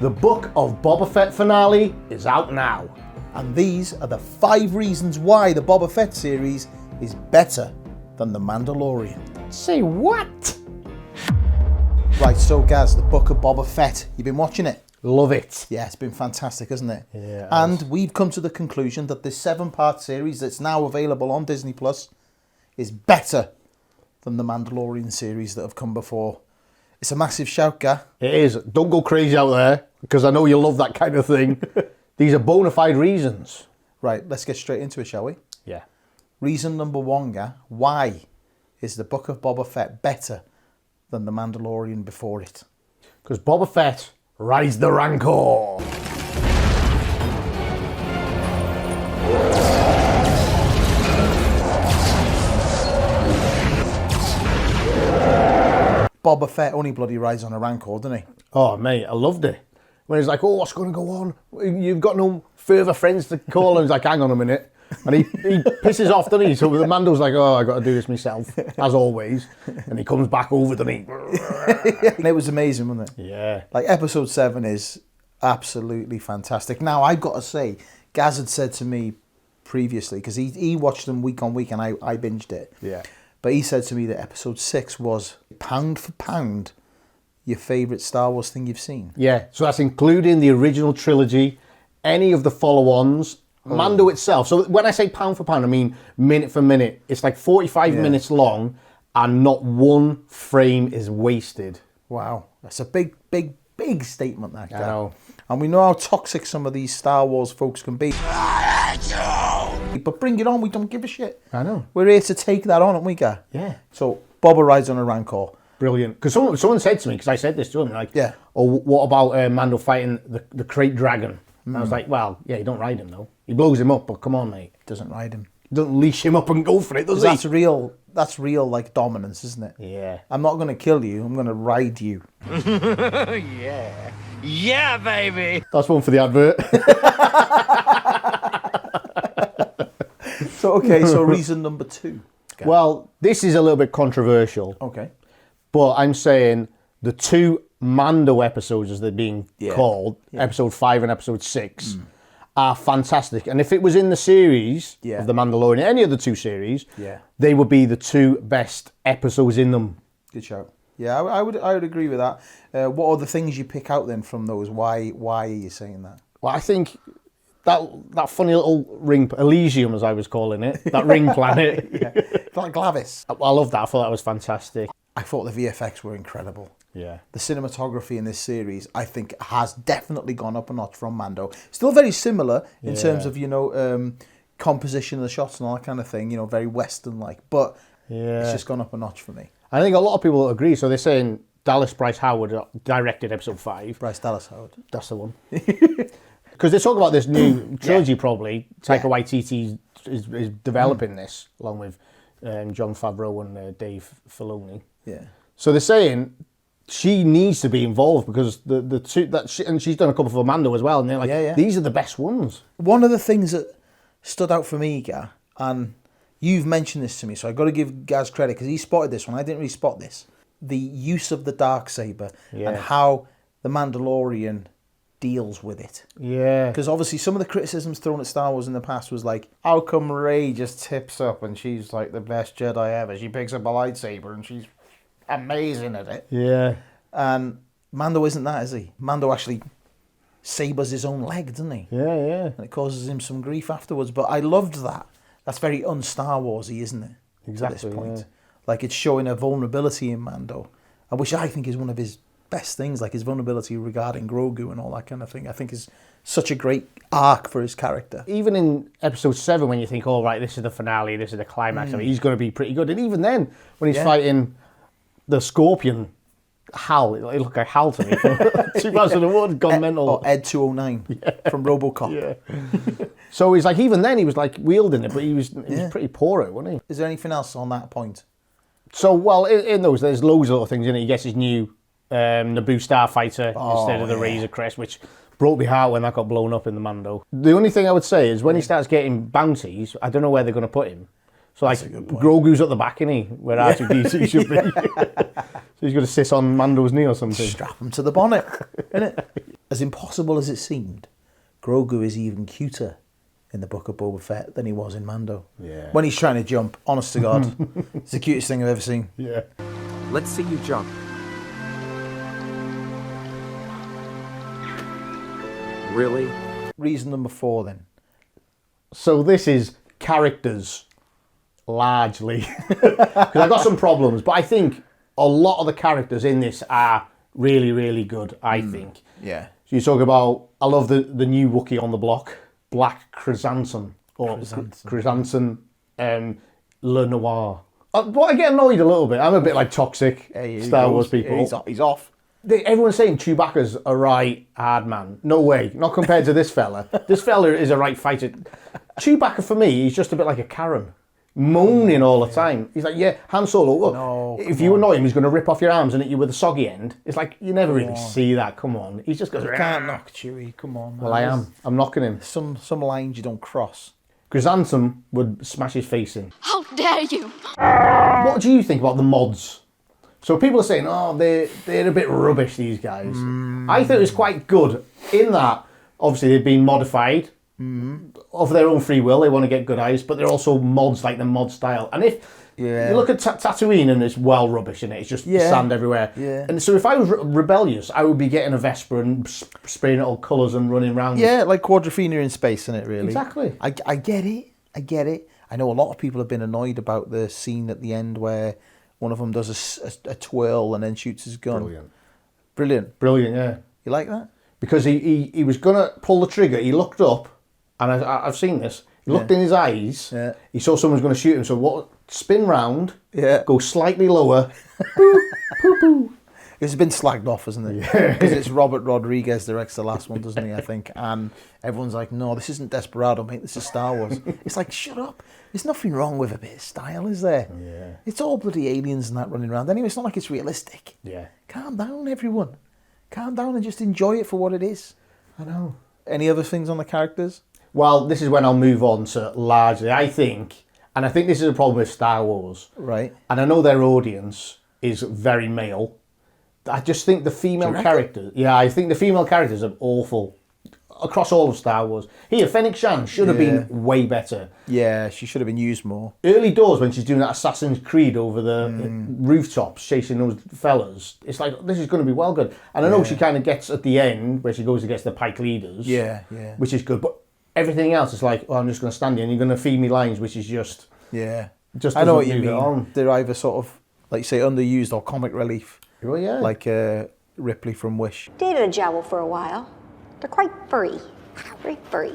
The Book of Boba Fett finale is out now. And these are the 5 reasons why the Boba Fett series is better than The Mandalorian. Say what? Right, so Gaz, the Book of Boba Fett, you've been watching it? Love it. Yeah, it's been fantastic, hasn't it? Yeah. And we've come to the conclusion that this 7-part series that's now available on Disney Plus is better than the Mandalorian series that have come before. It's a massive shout, Gaz. It is. Don't go crazy out there, because I know you love that kind of thing. These are bona fide reasons. Right, let's get straight into it, shall we? Yeah. Reason number 1, Gaz, why is the Book of Boba Fett better than the Mandalorian before it? Because Boba Fett rides the RANCOR. Boba Fett only bloody rides on a RANCOR, doesn't he? Oh, mate, I loved it. When he's like, oh, what's going to go on? You've got no further friends to call. And he's like, hang on a minute. And he pisses off, doesn't he? So the Mando's like, oh, I got to do this myself, as always. And he comes back over, doesn't he? And it was amazing, wasn't it? Yeah. Like, episode 7 is absolutely fantastic. Now, I've got to say, Gaz had said to me previously, because he watched them week on week and I binged it. Yeah. But he said to me that episode 6 was, pound for pound, your favourite Star Wars thing you've seen. Yeah, so that's including the original trilogy, any of the follow-ons, Mando itself. So when I say pound for pound, I mean minute for minute. It's like 45 minutes long and not one frame is wasted. Wow. That's a big, big, big statement, that guy. I know. And we know how toxic some of these Star Wars folks can be. But bring it on, we don't give a shit. I know. We're here to take that on, aren't we, Gaz? Yeah. So, Boba rides on a RANCOR. Brilliant. Because someone said to me, because I said this to him, like, Yeah. oh, what about Mando fighting the Crate Dragon? And I was like, well, yeah, you don't ride him, though. He blows him up, but come on, mate. Doesn't ride him. He doesn't leash him up and go for it, does he? That's real, like, dominance, isn't it? Yeah. I'm not going to kill you, I'm going to ride you. Yeah. Yeah, baby. That's one for the advert. So, okay, so reason number 2. Okay. Well, this is a little bit controversial. Okay. But I'm saying the 2 Mando episodes, as they're being called, episode 5 and episode 6, are fantastic. And if it was in the series of The Mandalorian, any of the 2 series, they would be the 2 best episodes in them. Good shout. Yeah, I would agree with that. What are the things you pick out then from those? Why are you saying that? Well, I think that funny little ring, Elysium as I was calling it, that ring planet. Like Glavis. I love that. I thought that was fantastic. I thought the VFX were incredible. Yeah. The cinematography in this series, I think, has definitely gone up a notch from Mando. Still very similar in terms of, composition of the shots and all that kind of thing, very Western-like. But it's just gone up a notch for me. I think a lot of people agree. So they're saying Dallas Bryce Howard directed episode 5. Bryce Dallas Howard. That's the one. Because they talk about this new trilogy probably. Taika Waititi is developing this along with Jon Favreau and Dave Filoni. Yeah. So they're saying she needs to be involved because the 2 and she's done a couple for Mando as well. And they're like, these are the best ones. One of the things that stood out for me, Gaz, and you've mentioned this to me, so I've got to give Gaz credit because he spotted this one. I didn't really spot this. The use of the DARKSABER and how the Mandalorian deals with it. Yeah. Because obviously some of the criticisms thrown at Star Wars in the past was like, how come Rey just tips up and she's like the best Jedi ever? She picks up a lightsaber and she's amazing at it. Yeah. And Mando isn't that, is he? Mando actually sabers his own leg, doesn't he? Yeah, yeah. And it causes him some grief afterwards. But I loved that. That's very un-Star Wars-y, isn't it? Exactly, at this point. yeah. Like, it's showing a vulnerability in Mando, which I think is one of his best things, like his vulnerability regarding Grogu and all that kind of thing. I think is such a great arc for his character. Even in episode 7, when you think, oh, right, this is the finale, this is the climax, I mean, he's going to be pretty good. And even then, when he's fighting the Scorpion, Hal, it looked like Hal to me from 2001, gone mental. Or Ed 209 from RoboCop. Yeah. So he's like, even then he was like wielding it, but he was pretty poor at it, wasn't he? Is there anything else on that point? So, well, in those, there's loads of little things in it. He gets his new Naboo Starfighter instead of the Razor Crest, which broke my heart when that got blown up in the Mando. The only thing I would say is when he starts getting bounties, I don't know where they're going to put him. So, like, Grogu's at the back, isn't he? Where R2-D2 should be. So he's going to sit on Mando's knee or something. Strap him to the bonnet, innit? as impossible as it seemed, Grogu is even cuter in the Book of Boba Fett than he was in Mando. Yeah. When he's trying to jump, honest to God, it's the cutest thing I've ever seen. Yeah. Let's see you jump. Really? Reason number 4 then. So this is characters, largely. Because I've got some problems, but I think a lot of the characters in this are really, really good, I think. Yeah. So you talk about, I love the new Wookiee on the block, Black Chrysanthemum, or Chrysanthemum Le Noir. But I get annoyed a little bit. I'm a bit like toxic Star Wars people. He's off. Everyone's saying Chewbacca's a right hard man. No way. Not compared to this fella. This fella is a right fighter. Chewbacca, for me, he's just a bit like a Karen. Moaning all the time. He's like, yeah, Han Solo, look, if you annoy him, he's going to rip off your arms and hit you with a soggy end. It's like, you never really see that. Come on. He just goes, You can't knock Chewie, come on. Man. Well, I am. I'm knocking him. Some lines you don't cross. Chrysanthemum would smash his face in. How dare you! What do you think about the mods? So people are saying, oh, they're a bit rubbish, these guys. I thought it was quite good in that, obviously, they've been modified of their own free will. They want to get good eyes, but they're also mods like the mod style. And if you look at Tatooine and it's well rubbish in it, it's just sand everywhere. Yeah. And so if I was rebellious, I would be getting a Vespa and spraying it all colours and running around. Yeah, like Quadrophenia in space, isn't it, really? Exactly. I get it. I get it. I know a lot of people have been annoyed about the scene at the end where one of them does a twirl and then shoots his gun. Brilliant, yeah. You like that? Because he was going to pull the trigger, he looked up, and I've seen this, he looked in his eyes, he saw someone was going to shoot him, so spin round, go slightly lower, poo. It's been slagged off, hasn't it? Because it's Robert Rodriguez directs the last one, doesn't he, I think? And everyone's like, no, this isn't Desperado, mate, this is Star Wars. It's like, shut up. There's nothing wrong with a bit of style, is there? Yeah. It's all bloody aliens and that running around. Anyway, it's not like it's realistic. Yeah. Calm down, everyone. Calm down and just enjoy it for what it is. I know. Any other things on the characters? Well, this is when I'll move on to largely, I think, and I think this is a problem with Star Wars. Right. And I know their audience is very male. I just think the female characters, I think the female characters are awful across all of Star Wars. Here, Fennec Shand should have been way better. Yeah, she should have been used more. Early doors when she's doing that Assassin's Creed over the rooftops chasing those fellas, it's like, this is going to be well good. And I know she kind of gets at the end where she goes against the Pike leaders, which is good. But everything else is like, I'm just going to stand here and you're going to feed me lines, which is just... Yeah. Just I know what you mean. On. They're either sort of, like you say, underused or comic relief. Oh, yeah. Like Ripley from Wish. Dated a jowl for a while. They're quite furry. Very furry.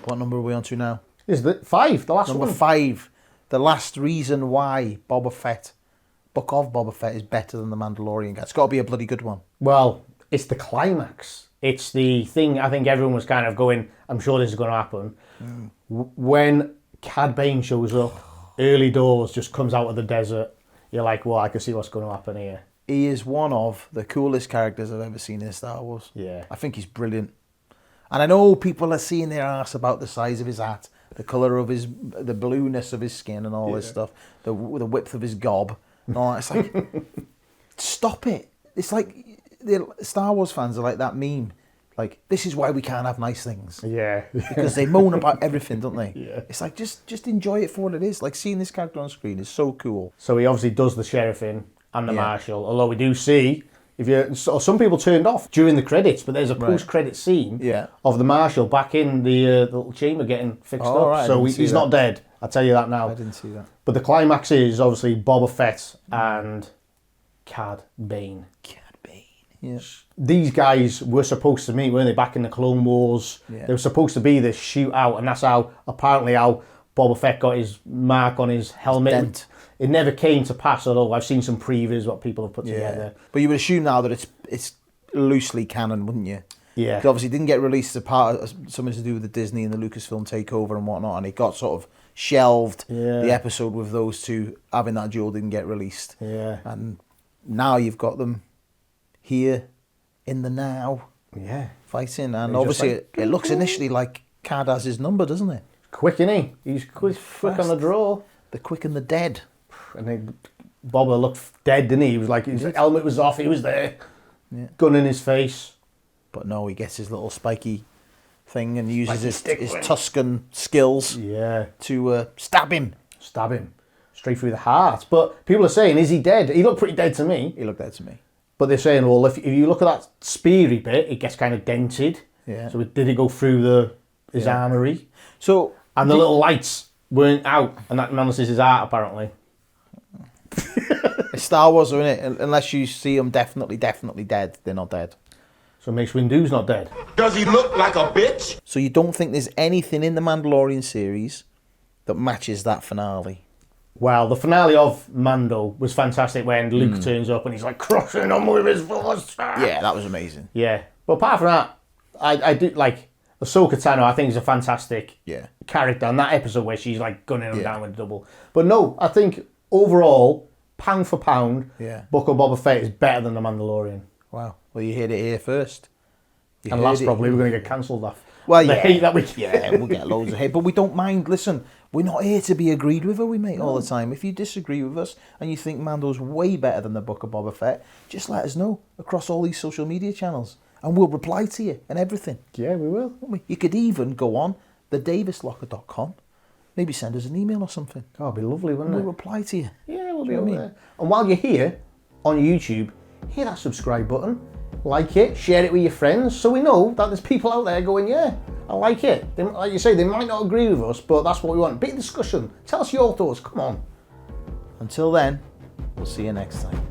What number are we on to now? This is the 5, the last Number one. 5. The last reason why Boba Fett, Book of Boba Fett, is better than The Mandalorian. It's got to be a bloody good one. Well, it's the climax. It's the thing I think everyone was kind of going, I'm sure this is going to happen. When Cad Bane shows up, early doors, just comes out of the desert, you're like, well, I can see what's going to happen here. He is one of the coolest characters I've ever seen in Star Wars. Yeah. I think he's brilliant. And I know people are seeing their ass about the size of his hat, the colour of the blueness of his skin and all this stuff, the width of his gob and all that. It's like, stop it. It's like, the Star Wars fans are like that meme. Like, this is why we can't have nice things. Yeah. Because they moan about everything, don't they? Yeah. It's like, just enjoy it for what it is. Like, seeing this character on screen is so cool. So he obviously does the sheriff in and the marshal, although we do see, some people turned off during the credits, but there's a post-credit scene of the marshal back in the little chamber getting fixed up. Right, so he's not dead, I'll tell you that now. I didn't see that. But the climax is obviously Boba Fett and Cad Bane. Yeah. These guys were supposed to meet, weren't they, back in the Clone Wars? Yeah. They were supposed to be this shootout, and that's apparently how Boba Fett got his mark on his helmet. Dent. It never came to pass, although I've seen some previews what people have put together. But you would assume now that it's loosely canon, wouldn't you? Yeah. It obviously didn't get released as part of something to do with the Disney and the Lucasfilm takeover and whatnot, and it got sort of shelved. Yeah. The episode with those two having that duel didn't get released. Yeah. And now you've got them here in the now. Yeah. Fighting, and They're obviously just it looks initially like Cad has his number, doesn't it? Quick, isn't he? He's quick on the draw. The quick and the dead. And then Boba looked dead, didn't he? He was like, his helmet was off, he was there. Gun in his face. But no, he gets his little spiky thing and uses his Tuscan skills to stab him. Stab him. Straight through the heart. But people are saying, is he dead? He looked pretty dead to me. He looked dead to me. But they're saying, well, if you look at that speary bit, it gets kind of dented. Yeah. So did it go through his armoury? So and the little lights weren't out, and that menaces his art, apparently. It's Star Wars, isn't it? Unless you see them definitely dead, they're not dead. So Mace Windu's not dead. Does he look like a bitch? So you don't think there's anything in the Mandalorian series that matches that finale? Well, the finale of Mando was fantastic when Luke turns up and he's like crushing them with his force. Yeah, that was amazing. Yeah. But apart from that, I do like Ahsoka Tano, I think is a fantastic character. And that episode where she's like gunning him down with a double. But no, I think overall, pound for pound, Book of Boba Fett is better than The Mandalorian. Wow. Well, you heard it here first. And last probably we're going to get cancelled off. Well, the hate that we we'll get loads of hate, but we don't mind. Listen, we're not here to be agreed with, are we, mate? All the time. If you disagree with us and you think Mando's way better than the Book of Boba Fett, just let us know across all these social media channels, and we'll reply to you and everything. Yeah, we will. Won't we? You could even go on thedavislocker.com, maybe send us an email or something. Oh, it'd be lovely, wouldn't it? We'll reply to you. Yeah, we'll be over there. And while you're here on YouTube, hit that subscribe button. Like it, share it with your friends, so we know that there's people out there going, yeah, I like it. They, like you say, they might not agree with us, but that's what we want. Big discussion. Tell us your thoughts. Come on. Until then, we'll see you next time.